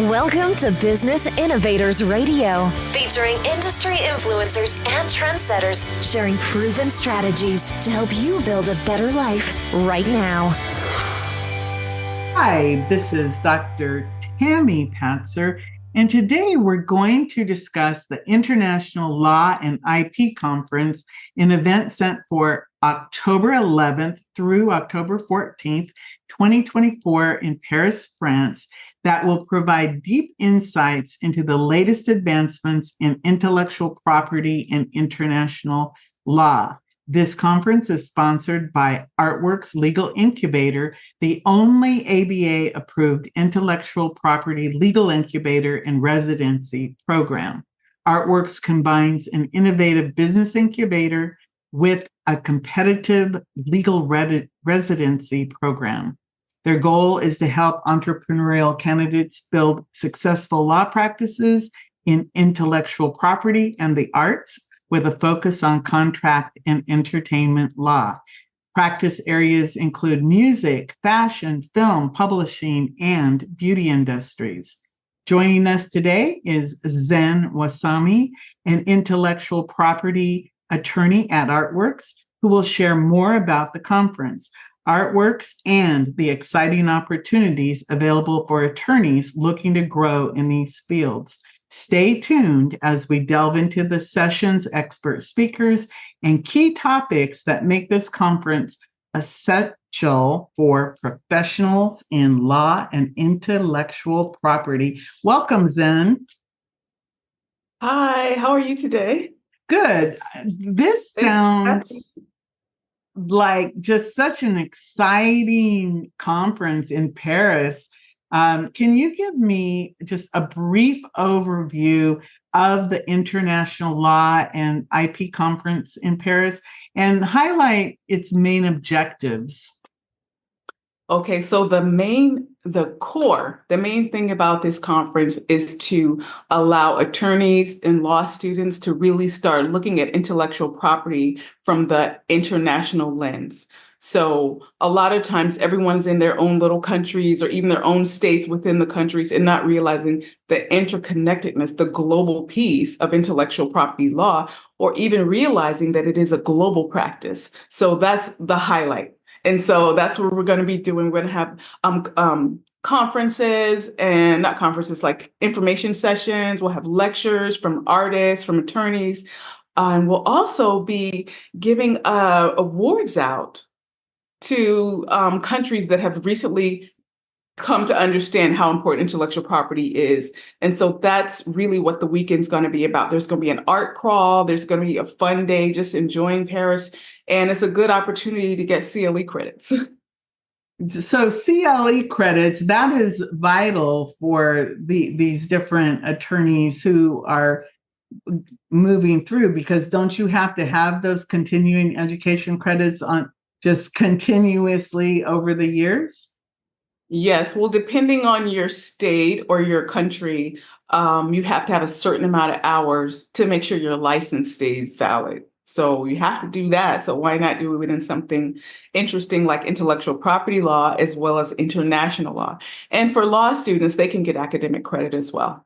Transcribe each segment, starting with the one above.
Welcome to Business Innovators Radio, featuring industry influencers and trendsetters sharing proven strategies to help you build a better life right now. Hi, this is Dr. Tami Patzer, and today we're going to discuss the International Law and IP Conference, an event set for October 11th through October 14th, 2024 in Paris, France, that will provide deep insights into the latest advancements in intellectual property and international law. This conference is sponsored by Artworks Legal Incubator, the only ABA-approved intellectual property legal incubator and residency program. Artworks combines an innovative business incubator with a competitive legal residency program. Their goal is to help entrepreneurial candidates build successful law practices in intellectual property and the arts, with a focus on contract and entertainment law. Practice areas include music, fashion, film, publishing, and beauty industries. Joining us today is Zen Waseme, an intellectual property attorney at Artworks, who will share more about the conference, Artworks, and the exciting opportunities available for attorneys looking to grow in these fields. Stay tuned as we delve into the session's expert speakers and key topics that make this conference essential for professionals in law and intellectual property. Welcome, Zen. Hi, how are you today? Good. This sounds like just such an exciting conference in Paris. Can you give me just a brief overview of the International Law and IP Conference in Paris and highlight its main objectives? Okay, so the main thing about this conference is to allow attorneys and law students to really start looking at intellectual property from the international lens. So a lot of times everyone's in their own little countries or even their own states within the countries and not realizing the interconnectedness, the global piece of intellectual property law, or even realizing that it is a global practice. So that's the highlight. And so that's what we're going to be doing. We're going to have conferences and not conferences, like information sessions. We'll have lectures from artists, from attorneys. And we'll also be giving awards out to countries that have recently come to understand how important intellectual property is. And so that's really what the weekend's going to be about. There's going to be an art crawl. There's going to be a fun day just enjoying Paris. And it's a good opportunity to get CLE credits. So CLE credits, that is vital for these different attorneys who are moving through, because don't you have to have those continuing education credits on just continuously over the years? Yes. Well, depending on your state or your country, you have to have a certain amount of hours to make sure your license stays valid. So you have to do that. So why not do it in something interesting like intellectual property law as well as international law? And for law students, they can get academic credit as well.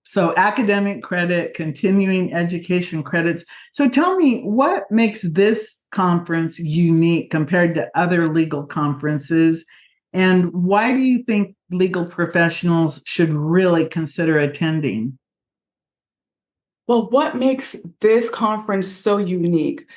So academic credit, continuing education credits. So tell me, what makes this conference unique compared to other legal conferences? And why do you think legal professionals should really consider attending? Well, what makes this conference so unique?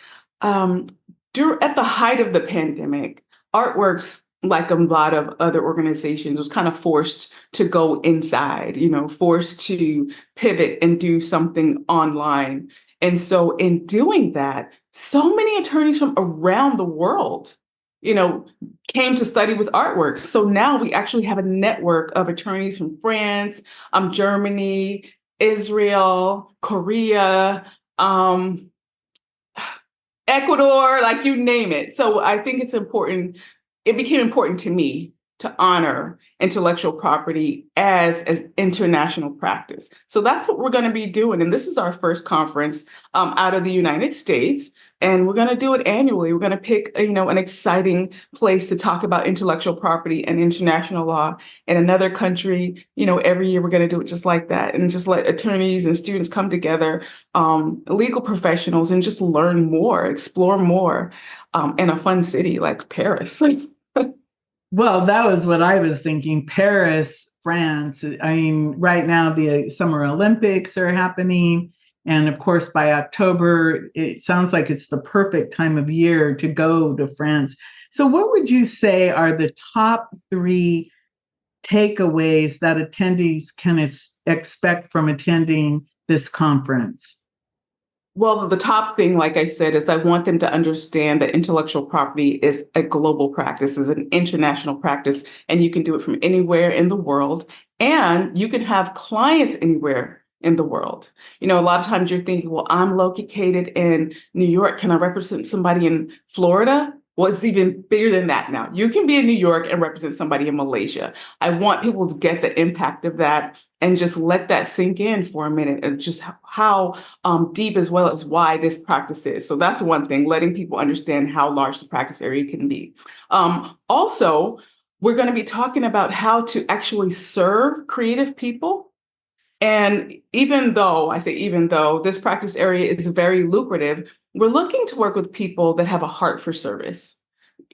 At the height of the pandemic, Artworks, like a lot of other organizations, was kind of forced to go inside, forced to pivot and do something online. And so in doing that, so many attorneys from around the world, came to study with Artworks. So now we actually have a network of attorneys from France, Germany, Israel, Korea, Ecuador, like you name it. So I think it's important. It became important to me to honor intellectual property as international practice. So that's what we're going to be doing. And this is our first conference out of the United States. And we're going to do it annually. We're going to pick, an exciting place to talk about intellectual property and international law in another country. Every year we're going to do it just like that, and just let attorneys and students come together, legal professionals, and just learn more, explore more in a fun city like Paris. Well, that was what I was thinking. Paris, France. I mean, right now the Summer Olympics are happening. And of course, by October, it sounds like it's the perfect time of year to go to France. So what would you say are the top 3 takeaways that attendees can expect from attending this conference? Well, the top thing, like I said, is I want them to understand that intellectual property is a global practice, is an international practice, and you can do it from anywhere in the world. And you can have clients anywhere in the world. A lot of times you're thinking, well, I'm located in New York. Can I represent somebody in Florida? Well, it's even bigger than that now. You can be in New York and represent somebody in Malaysia. I want people to get the impact of that and just let that sink in for a minute, and just how deep as well as wide this practice is. So that's one thing, letting people understand how large the practice area can be. Also, we're going to be talking about how to actually serve creative people. And even though this practice area is very lucrative, we're looking to work with people that have a heart for service.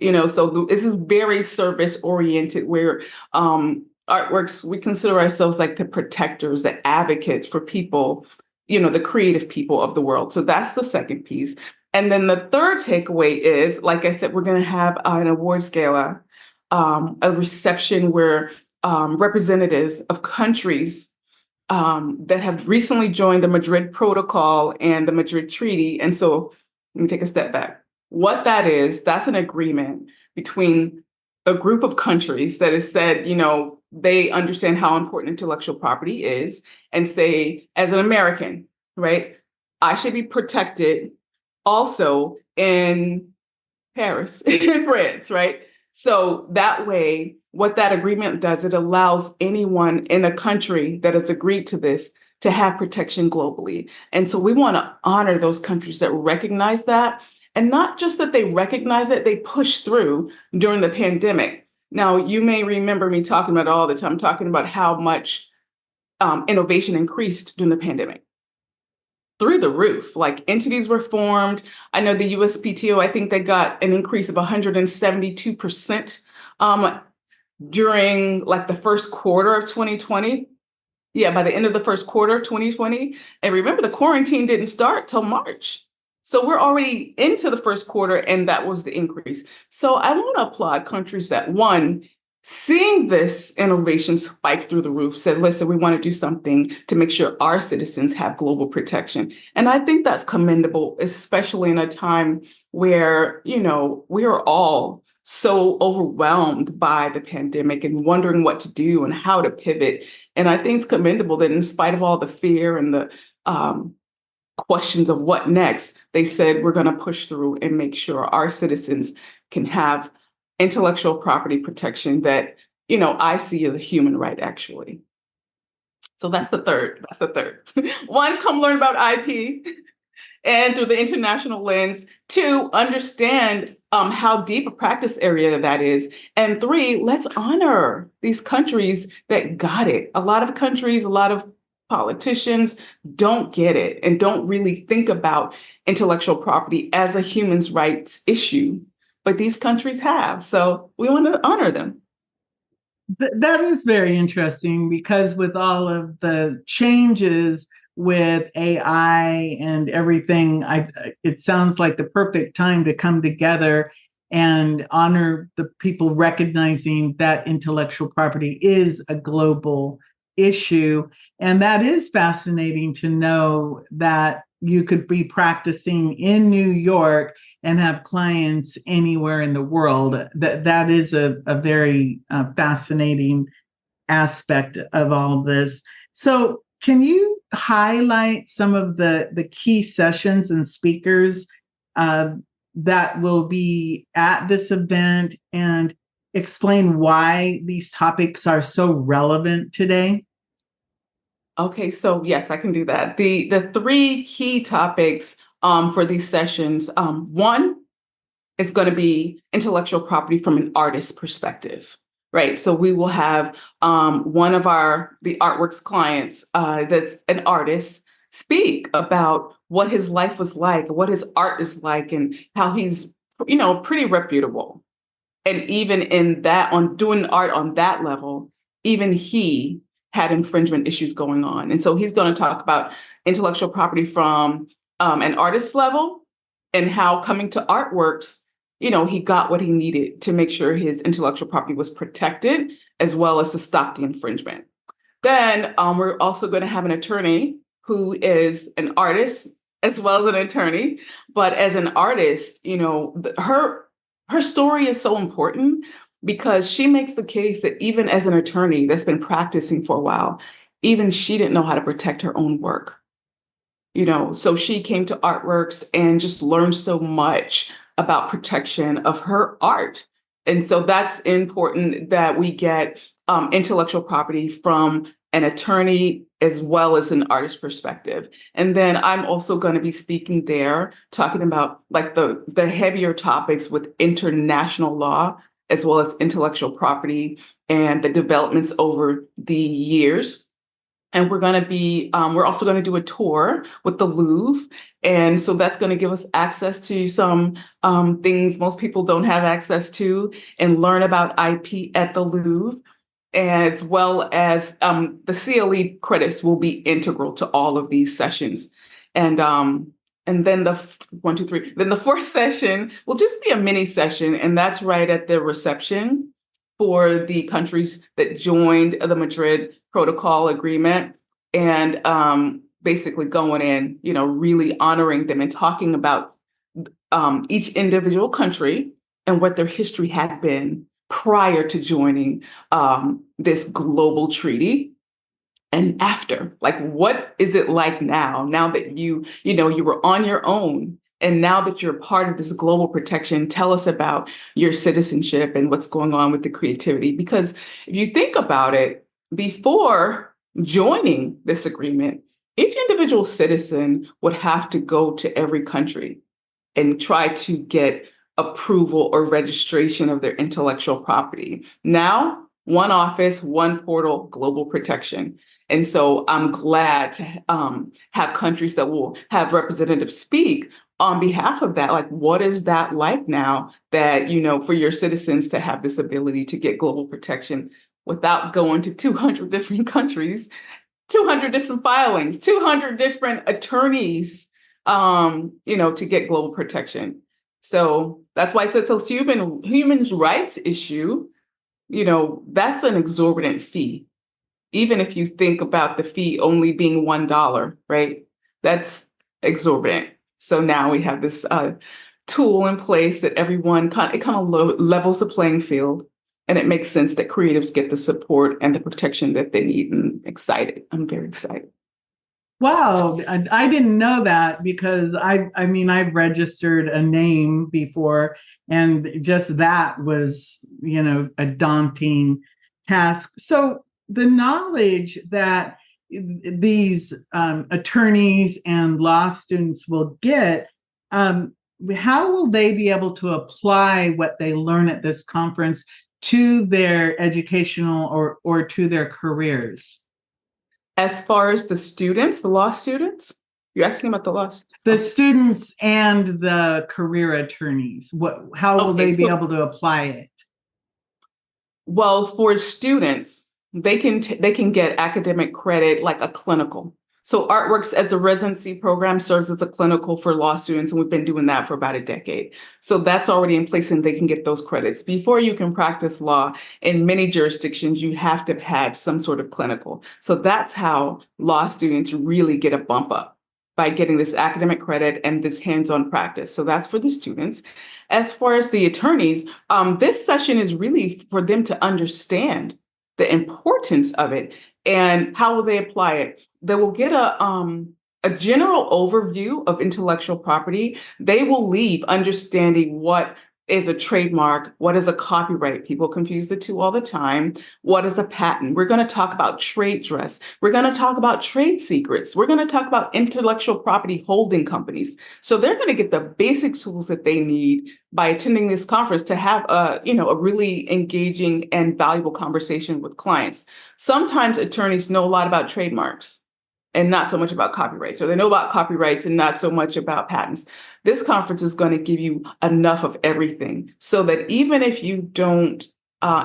So this is very service oriented, where Artworks, we consider ourselves like the protectors, the advocates for people, the creative people of the world. So that's the second piece. And then the third takeaway is, like I said, we're going to have an awards gala, a reception where representatives of countries that have recently joined the Madrid Protocol and the Madrid Treaty. And so let me take a step back. What that is, that's an agreement between a group of countries that has said, they understand how important intellectual property is, and say, as an American, right, I should be protected also in Paris, in France, right? So that way, what that agreement does, it allows anyone in a country that has agreed to this to have protection globally. And so we want to honor those countries that recognize that. And not just that they recognize it, they push through during the pandemic. Now, you may remember me talking about it all the time, talking about how much innovation increased during the pandemic. Through the roof, like entities were formed. I know the USPTO, I think they got an increase of 172% during like the first quarter of 2020. Yeah, by the end of the first quarter of 2020. And remember, the quarantine didn't start till March. So we're already into the first quarter, and that was the increase. So I want to applaud countries that, one, seeing this innovation spike through the roof, said, listen, we want to do something to make sure our citizens have global protection. And I think that's commendable, especially in a time where, we are all so overwhelmed by the pandemic and wondering what to do and how to pivot. And I think it's commendable that in spite of all the fear and the questions of what next, they said, we're going to push through and make sure our citizens can have intellectual property protection that, I see as a human right, actually. So that's the third. One, come learn about IP and through the international lens. Two, understand how deep a practice area that is. And three, let's honor these countries that got it. A lot of countries, a lot of politicians don't get it and don't really think about intellectual property as a human rights issue, but these countries have. So we want to honor them. That is very interesting, because with all of the changes with AI and everything, it sounds like the perfect time to come together and honor the people recognizing that intellectual property is a global issue. And that is fascinating to know that you could be practicing in New York and have clients anywhere in the world. That is a very fascinating aspect of all this. So can you highlight some of the key sessions and speakers that will be at this event? And explain why these topics are so relevant today? Okay, so yes, I can do that. The three key topics for these sessions, one is going to be intellectual property from an artist's perspective, right? So we will have one of the Artworks clients that's an artist speak about what his life was like, what his art is like, and how he's, pretty reputable. And even in that, on doing art on that level, even he had infringement issues going on. And so he's going to talk about intellectual property from an artist level and how coming to Artworks, he got what he needed to make sure his intellectual property was protected, as well as to stop the infringement. Then we're also going to have an attorney who is an artist as well as an attorney. But as an artist, her story is so important because she makes the case that even as an attorney that's been practicing for a while, even she didn't know how to protect her own work. So she came to Artworks and just learned so much about protection of her art. And so that's important that we get intellectual property from an attorney as well as an artist perspective. And then I'm also going to be speaking there, talking about like the heavier topics with international law, as well as intellectual property and the developments over the years. And we're also going to do a tour with the Louvre. And so that's going to give us access to some things most people don't have access to and learn about IP at the Louvre, as well as the CLE credits will be integral to all of these sessions. And then then the fourth session will just be a mini session, and that's right at the reception for the countries that joined the Madrid Protocol Agreement, and basically going in, really honoring them and talking about each individual country and what their history had been prior to joining this global treaty. And after, like, what is it like now that you were on your own, and now that you're part of this global protection? Tell us about your citizenship and what's going on with the creativity. Because if you think about it, before joining this agreement, each individual citizen would have to go to every country and try to get approval or registration of their intellectual property. Now, one office, one portal, global protection. And so I'm glad to have countries that will have representatives speak on behalf of that. Like, what is that like now that, for your citizens to have this ability to get global protection without going to 200 different countries, 200 different filings, 200 different attorneys, to get global protection. So that's why it's a human rights issue. That's an exorbitant fee. Even if you think about the fee only being $1, right? That's exorbitant. So now we have this tool in place that everyone levels the playing field, and it makes sense that creatives get the support and the protection that they need. And I'm very excited. Wow, I didn't know that, because I've registered a name before, and just that was, a daunting task. So the knowledge that these attorneys and law students will get, how will they be able to apply what they learn at this conference to their educational or to their careers? As far as the law students, you're asking about the law students? The students and the career attorneys, how will they be able to apply it? Well, for students, they can get academic credit like a clinical. So Artworks as a residency program serves as a clinical for law students, and we've been doing that for about a decade. So that's already in place, and they can get those credits. Before you can practice law in many jurisdictions, you have to have had some sort of clinical. So that's how law students really get a bump up, by getting this academic credit and this hands-on practice. So that's for the students. As far as the attorneys, this session is really for them to understand the importance of it and how will they apply it. They will get a general overview of intellectual property. They will leave understanding what is a trademark? What is a copyright? People confuse the two all the time. What is a patent? We're going to talk about trade dress. We're going to talk about trade secrets. We're going to talk about intellectual property holding companies. So they're going to get the basic tools that they need by attending this conference to have a really engaging and valuable conversation with clients. Sometimes attorneys know a lot about trademarks and not so much about copyrights, or they know about copyrights and not so much about patents. This conference is going to give you enough of everything so that even if you don't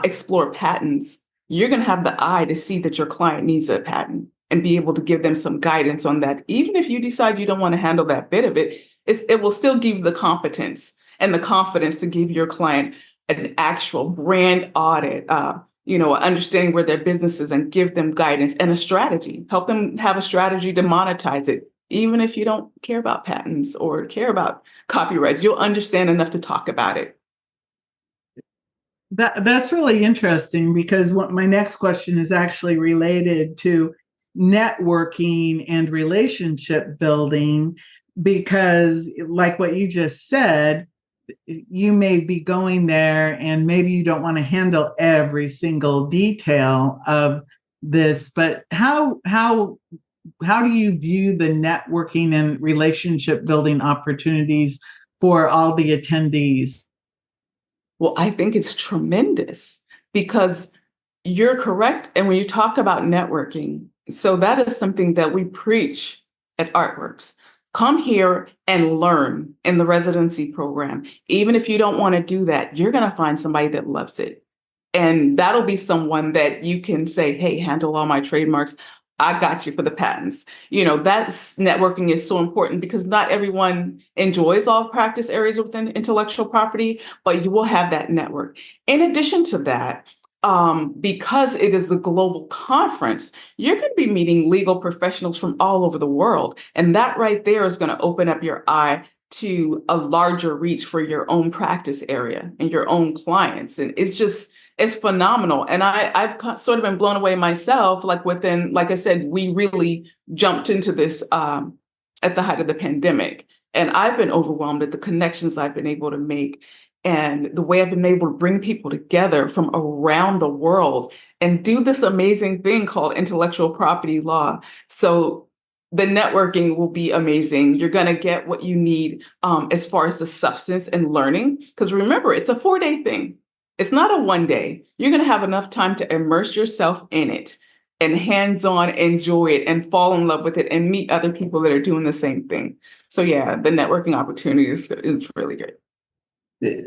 explore patents, you're going to have the eye to see that your client needs a patent and be able to give them some guidance on that. Even if you decide you don't want to handle that bit of it, it will still give you the competence and the confidence to give your client an actual brand audit, understanding where their business is and give them guidance and a strategy, help them have a strategy to monetize it. Even if you don't care about patents or care about copyrights, you'll understand enough to talk about it. That's really interesting, because what my next question is actually related to networking and relationship building, because like what you just said, you may be going there and maybe you don't want to handle every single detail of this, but how do you view the networking and relationship building opportunities for all the attendees? Well, I think it's tremendous, because you're correct. And when you talk about networking, so that is something that we preach at Artworks. Come here and learn in the residency program. Even if you don't want to do that, you're going to find somebody that loves it. And that'll be someone that you can say, hey, handle all my trademarks. I got you for the patents. That's networking is so important, because not everyone enjoys all practice areas within intellectual property, but you will have that network. In addition to that, because it is a global conference, you're going to be meeting legal professionals from all over the world. And that right there is going to open up your eye to a larger reach for your own practice area and your own clients. And it's phenomenal. And I've sort of been blown away myself, like I said, we really jumped into this at the height of the pandemic. And I've been overwhelmed at the connections I've been able to make and the way I've been able to bring people together from around the world and do this amazing thing called intellectual property law. So the networking will be amazing. You're going to get what you need as far as the substance and learning. Because remember, it's a 4-day thing. It's not a 1 day. You're going to have enough time to immerse yourself in it and hands-on enjoy it and fall in love with it and meet other people that are doing the same thing. So yeah, the networking opportunity is really great.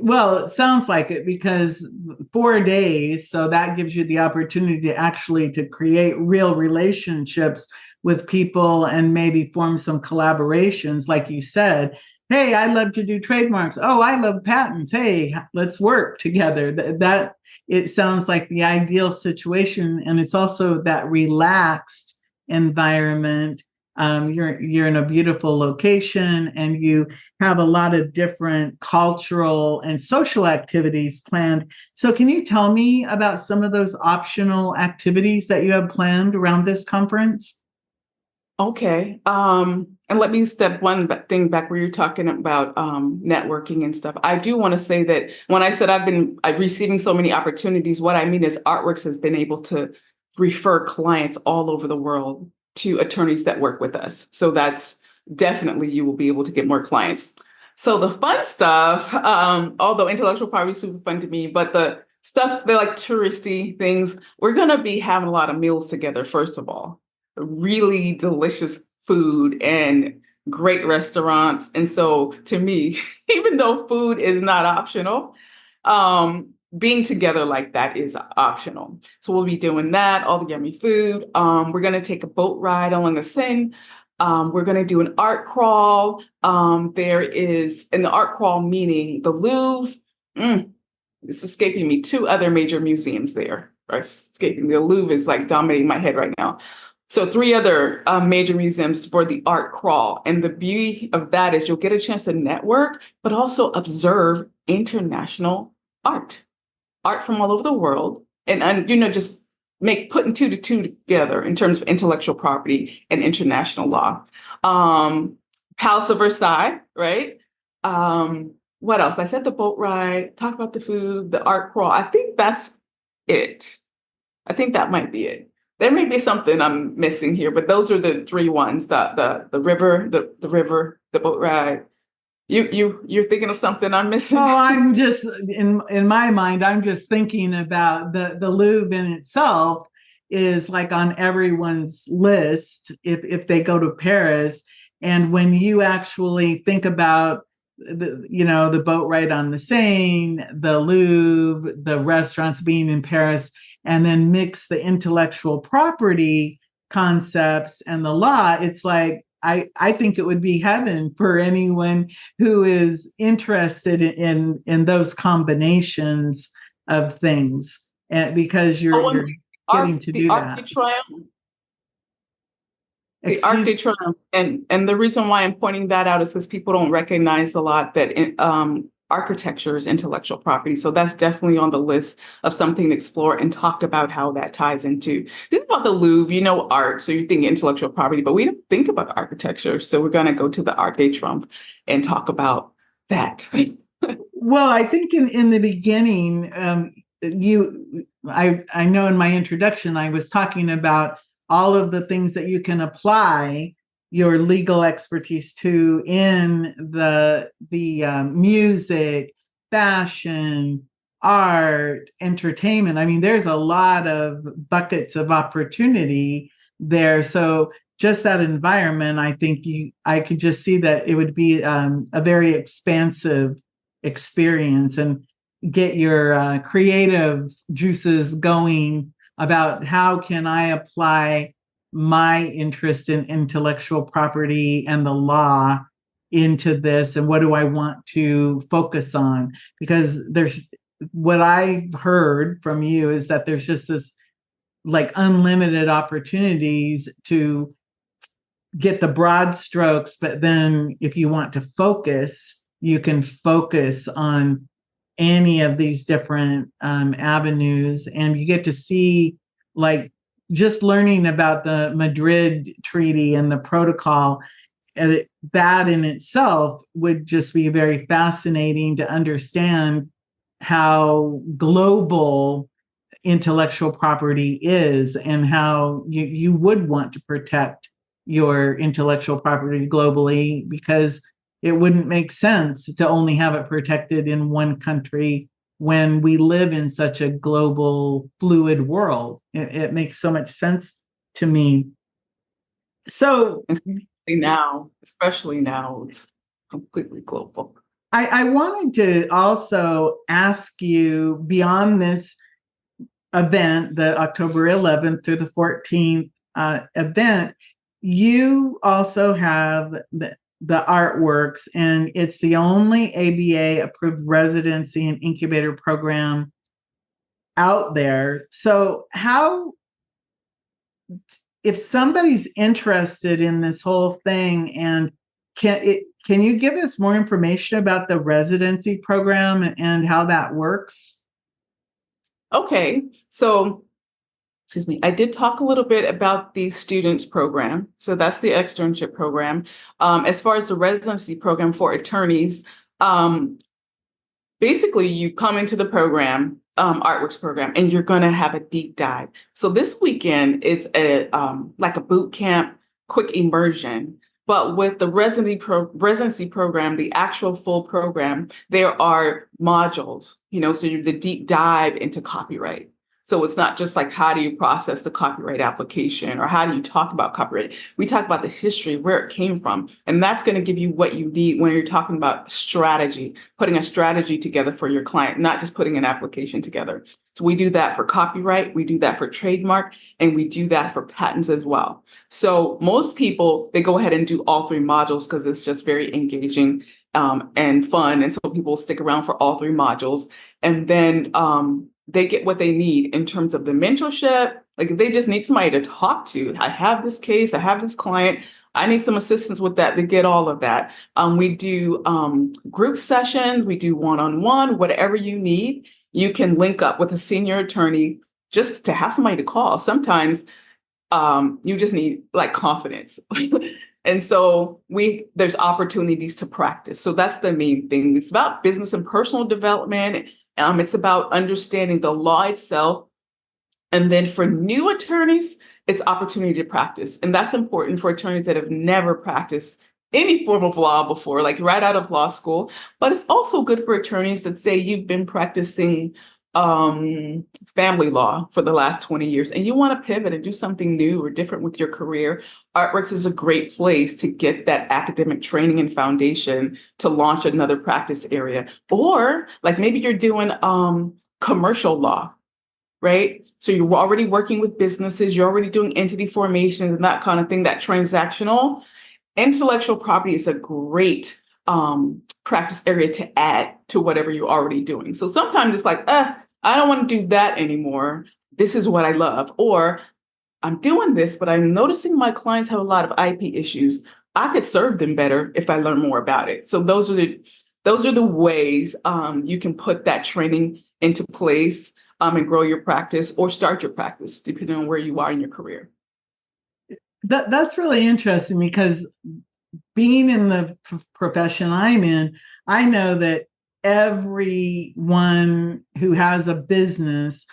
Well, it sounds like it, because 4 days, so that gives you the opportunity to create real relationships with people and maybe form some collaborations. Like you said, hey, I love to do trademarks. Oh, I love patents. Hey, let's work together. That it sounds like the ideal situation. And it's also that relaxed environment. You're in a beautiful location and you have a lot of different cultural and social activities planned. So can you tell me about some of those optional activities that you have planned around this conference? Okay. And let me step one thing back where you're talking about networking and stuff. I do want to say that when I said I'm receiving so many opportunities, what I mean is Artworks has been able to refer clients all over the world to attorneys that work with us. So that's definitely, you will be able to get more clients. So the fun stuff, although intellectual property is super fun to me, but the stuff, they're like touristy things, we're going to be having a lot of meals together, first of all. Really delicious food and great restaurants. And so to me, even though food is not optional, being together like that is optional. So we'll be doing that, all the yummy food. We're going to take a boat ride along the Seine. We're going to do an art crawl. There is, in the art crawl, meaning the Louvre, it's escaping me, 2 other major museums there are escaping. The Louvre is like dominating my head right now. So 3 other major museums for the art crawl. And the beauty of that is you'll get a chance to network, but also observe international art from all over the world. And just putting 2 to 2 together in terms of intellectual property and international law. Palace of Versailles, right? what else? I said the boat ride, talk about the food, the art crawl. I think that's it. I think that might be it. There may be something I'm missing here, but those are the three ones: the river, the river, the boat ride. You're thinking of something I'm missing? Oh, I'm just in my mind, I'm just thinking about the Louvre in itself is like on everyone's list if they go to Paris. And when you actually think about the boat ride on the Seine, the Louvre, the restaurants being in Paris, and then mix the intellectual property concepts and the law, it's like I think it would be heaven for anyone who is interested in those combinations of things, and because you're getting to do that. The Arc de Triomphe, and the reason why I'm pointing that out is because people don't recognize a lot that architecture is intellectual property. So that's definitely on the list of something to explore and talk about how that ties into. This is about the Louvre, art, so you think intellectual property, but we don't think about architecture. So we're going to go to the Arc de Triomphe and talk about that. Well, I think in the beginning, I know in my introduction, I was talking about all of the things that you can apply your legal expertise to in the music, fashion, art, entertainment. I mean, there's a lot of buckets of opportunity there. So just that environment, I think I could just see that it would be a very expansive experience and get your creative juices going about how can I apply my interest in intellectual property and the law into this, and what do I want to focus on? Because what I heard from you is that there's just this like unlimited opportunities to get the broad strokes, but then if you want to focus, you can focus on any of these different avenues, and you get to see, like, just learning about the Madrid Treaty and the protocol, that in itself would just be very fascinating to understand how global intellectual property is and how you would want to protect your intellectual property globally, because it wouldn't make sense to only have it protected in one country when we live in such a global, fluid world. It makes so much sense to me. So especially now, it's completely global. I wanted to also ask you, beyond this event, the October 11th through the 14th event, you also have the artworks, and it's the only ABA approved residency and incubator program out there. So if somebody's interested in this whole thing, and can you give us more information about the residency program and how that works? Okay, so excuse me, I did talk a little bit about the students program. So that's the externship program. As far as the residency program for attorneys, basically you come into the program, artworks program, and you're going to have a deep dive. So this weekend is like a boot camp, quick immersion. But with the residency program, the actual full program, there are modules, so you're the deep dive into copyright. So it's not just like, how do you process the copyright application, or how do you talk about copyright? We talk about the history, where it came from. And that's going to give you what you need when you're talking about strategy, putting a strategy together for your client, not just putting an application together. So we do that for copyright, we do that for trademark, and we do that for patents as well. So most people, they go ahead and do all three modules because it's just very engaging and fun. And so people stick around for all three modules. And then they get what they need in terms of the mentorship. Like, if they just need somebody to talk to, I have this case, I have this client, I need some assistance with that, they get all of that. We do group sessions, we do one-on-one, whatever you need. You can link up with a senior attorney just to have somebody to call. Sometimes you just need like confidence. And so there's opportunities to practice. So that's the main thing. It's about business and personal development. It's about understanding the law itself. And then for new attorneys, it's opportunity to practice. And that's important for attorneys that have never practiced any form of law before, like right out of law school. But it's also good for attorneys that say you've been practicing family law for the last 20 years and you want to pivot and do something new or different with your career. Artworks is a great place to get that academic training and foundation to launch another practice area. Or like maybe you're doing commercial law, right? So you're already working with businesses, you're already doing entity formations and that kind of thing, that transactional. Intellectual property is a great practice area to add to whatever you're already doing. So sometimes it's like, I don't want to do that anymore. This is what I love. Or I'm doing this, but I'm noticing my clients have a lot of IP issues. I could serve them better if I learn more about it. So those are the ways you can put that training into place and grow your practice or start your practice, depending on where you are in your career. That's really interesting because being in the profession I'm in, I know that everyone who has a business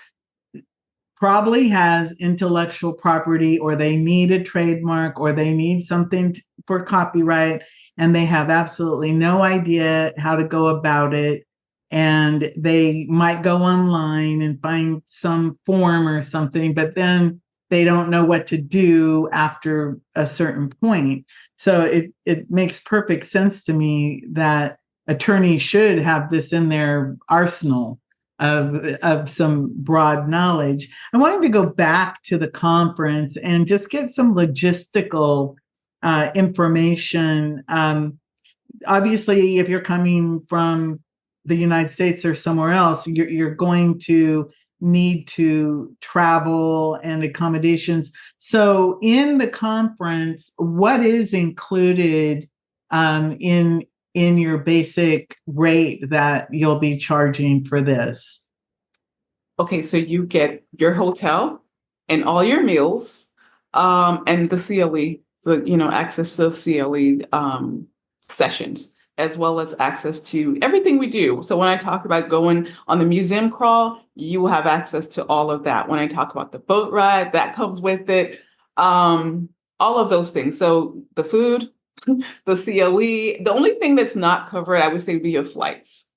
probably has intellectual property, or they need a trademark, or they need something for copyright, and they have absolutely no idea how to go about it. And they might go online and find some form or something, but then they don't know what to do after a certain point. So it makes perfect sense to me that attorneys should have this in their arsenal of some broad knowledge. I wanted to go back to the conference and just get some logistical information. Obviously, if you're coming from the United States or somewhere else, you're going to need to travel and accommodations. So in the conference, what is included in your basic rate that you'll be charging for this? Okay, so you get your hotel and all your meals and the CLE, access to the CLE sessions, as well as access to everything we do. So when I talk about going on the museum crawl, you will have access to all of that. When I talk about the boat ride, that comes with it. All of those things. So the food, the CLE, the only thing that's not covered, I would say, would be your flights.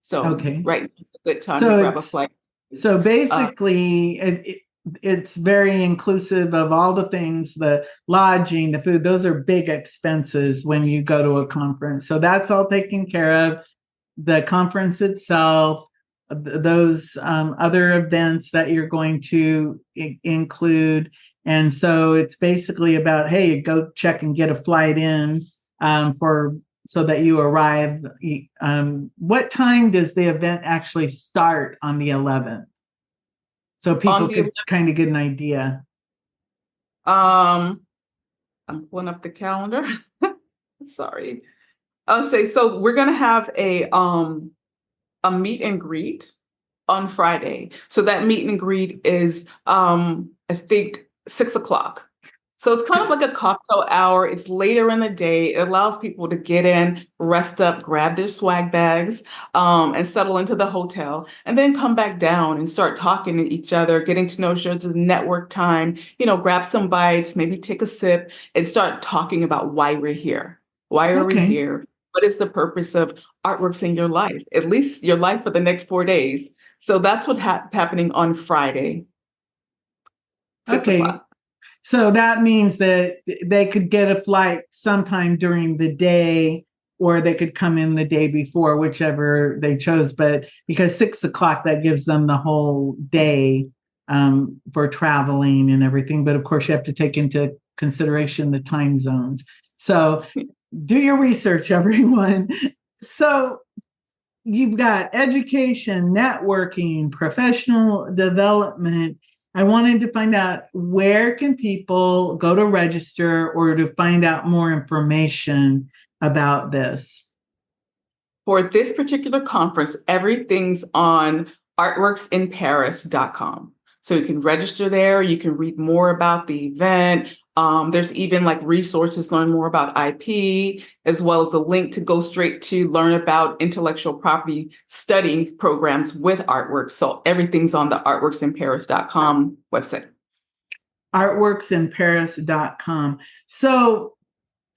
So, okay, right, it's a good time to grab a flight. So basically, it's very inclusive of all the things, the lodging, the food. Those are big expenses when you go to a conference. So that's all taken care of. The conference itself, those other events that you're going to include. And so it's basically about, hey, go check and get a flight in so that you arrive. What time does the event actually start on the 11th? So people could kind of get an idea. I'm pulling up the calendar. Sorry. I'll say, so we're going to have a meet and greet on Friday. So that meet and greet is, I think, 6:00. So it's kind of like a cocktail hour. It's later in the day. It allows people to get in, rest up, grab their swag bags, and settle into the hotel, and then come back down and start talking to each other, getting to know each other, network time, grab some bites, maybe take a sip, and start talking about why we're here. Why are we here? What is the purpose of Artworks in your life? At least your life for the next 4 days. So that's what's happening on Friday. 6:00. So that means that they could get a flight sometime during the day, or they could come in the day before, whichever they chose. But because 6:00, that gives them the whole day for traveling and everything. But of course, you have to take into consideration the time zones. So do your research, everyone. So you've got education, networking, professional development. I wanted to find out, where can people go to register or to find out more information about this? For this particular conference, everything's on artworksinparis.com. So you can register there. You can read more about the event, There's even like resources to learn more about IP, as well as a link to go straight to learn about intellectual property studying programs with artworks. So everything's on the artworksinparis.com website. Artworksinparis.com. So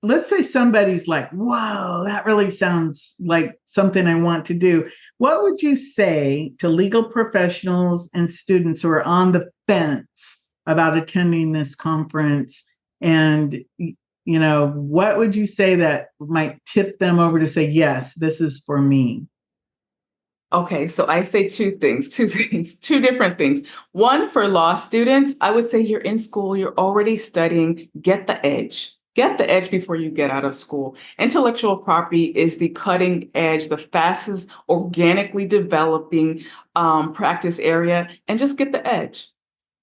let's say somebody's like, whoa, that really sounds like something I want to do. What would you say to legal professionals and students who are on the fence about attending this conference? And, what would you say that might tip them over to say, yes, this is for me? Okay, so I say two different things. One, for law students, I would say you're in school, you're already studying, get the edge. Get the edge before you get out of school. Intellectual property is the cutting edge, the fastest organically developing practice area, and just get the edge.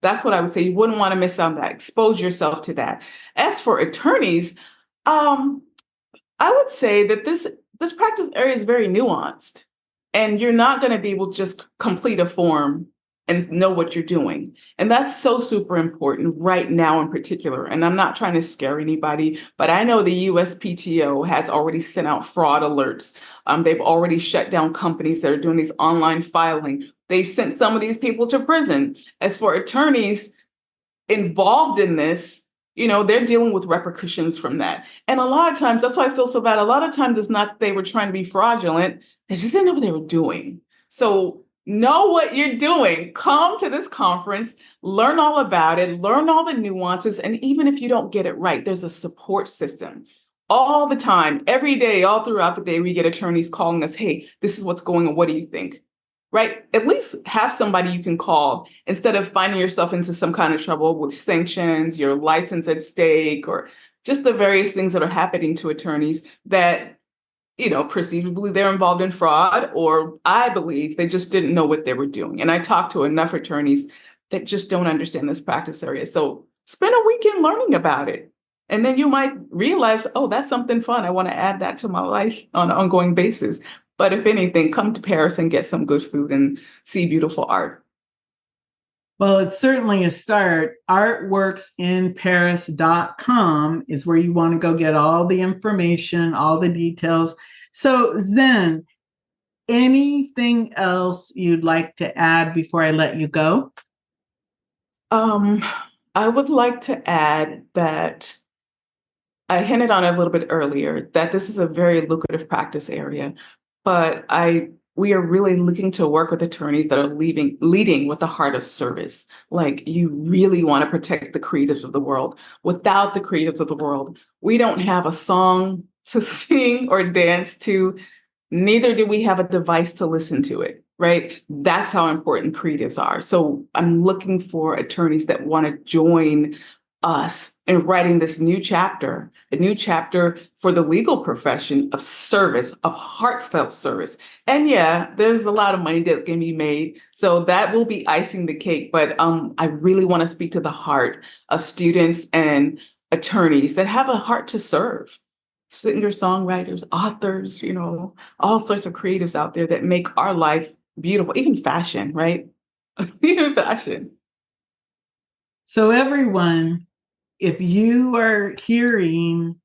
That's what I would say. You wouldn't want to miss out on that. Expose yourself to that. As for attorneys, I would say that this practice area is very nuanced. And you're not going to be able to just complete a form and know what you're doing. And that's so super important right now in particular. And I'm not trying to scare anybody, but I know the USPTO has already sent out fraud alerts. They've already shut down companies that are doing these online filing. They've sent some of these people to prison. As for attorneys involved in this, they're dealing with repercussions from that. And a lot of times, that's why I feel so bad. A lot of times it's not that they were trying to be fraudulent. They just didn't know what they were doing. So know what you're doing. Come to this conference, learn all about it, learn all the nuances. And even if you don't get it right, there's a support system. All the time, every day, all throughout the day, we get attorneys calling us, hey, this is what's going on. What do you think? Right? At least have somebody you can call instead of finding yourself into some kind of trouble with sanctions, your license at stake, or just the various things that are happening to attorneys that, perceivably they're involved in fraud, or I believe they just didn't know what they were doing. And I talked to enough attorneys that just don't understand this practice area. So spend a weekend learning about it. And then you might realize, oh, that's something fun. I want to add that to my life on an ongoing basis. But if anything, come to Paris and get some good food and see beautiful art. Well, it's certainly a start. Artworksinparis.com is where you want to go get all the information, all the details. So, Zen, anything else you'd like to add before I let you go? I would like to add that I hinted on it a little bit earlier, that this is a very lucrative practice area. But we are really looking to work with attorneys that are leading with the heart of service. Like, you really want to protect the creatives of the world. Without the creatives of the world, we don't have a song to sing or dance to. Neither do we have a device to listen to it, right? That's how important creatives are. So I'm looking for attorneys that want to join us in writing this new chapter, a new chapter for the legal profession of service, of heartfelt service. And yeah, there's a lot of money that can be made. So that will be icing the cake. But I really want to speak to the heart of students and attorneys that have a heart to serve. Singer, songwriters, authors, all sorts of creatives out there that make our life beautiful, even fashion, right? Even fashion. So everyone, if you are hearing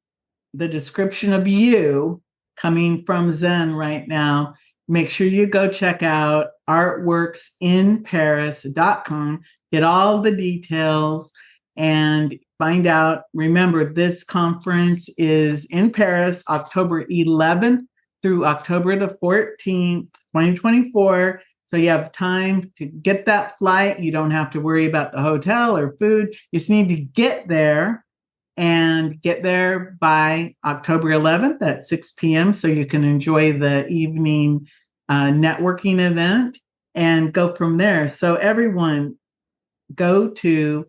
the description of you coming from Zen right now, make sure you go check out artworksinparis.com, get all the details, and find out. Remember, this conference is in Paris, October 11th through October the 14th, 2024. So you have time to get that flight. You don't have to worry about the hotel or food. You just need to get there and get there by October 11th at 6 p.m. so you can enjoy the evening networking event and go from there. So everyone, go to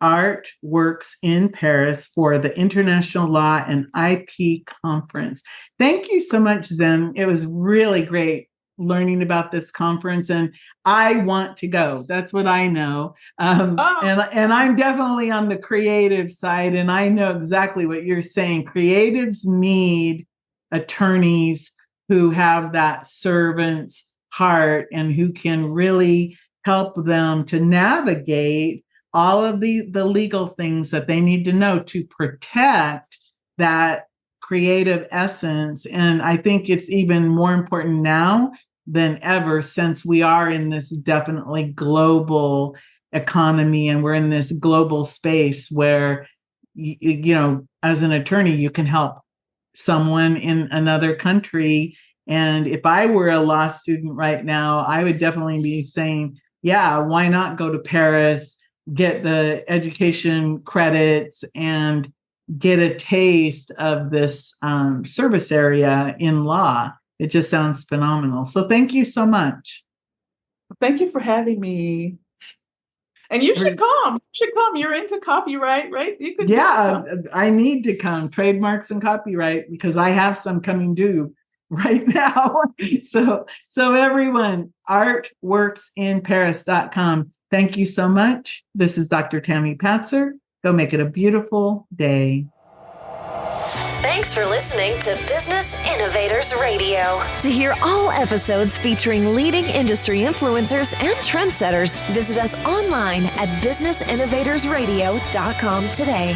Artworks in Paris for the International Law and IP Conference. Thank you so much, Zen. It was really great learning about this conference, and I want to go. That's what I know. And I'm definitely on the creative side, and I know exactly what you're saying. Creatives need attorneys who have that servant's heart and who can really help them to navigate all of the legal things that they need to know to protect that creative essence. And I think it's even more important now than ever, since we are in this definitely global economy and we're in this global space where, you know, as an attorney, you can help someone in another country. And if I were a law student right now, I would definitely be saying, yeah, why not go to Paris, get the education credits, and get a taste of this service area in law. It just sounds phenomenal. So thank you so much. Thank you for having me. And you should come. You should come. You're into copyright, right? You could. Yeah, I need to come. Trademarks and copyright, because I have some coming due right now. So everyone, artworksinparis.com. Thank you so much. This is Dr. Tami Patzer. Go make it a beautiful day. Thanks for listening to Business Innovators Radio. To hear all episodes featuring leading industry influencers and trendsetters, visit us online at businessinnovatorsradio.com today.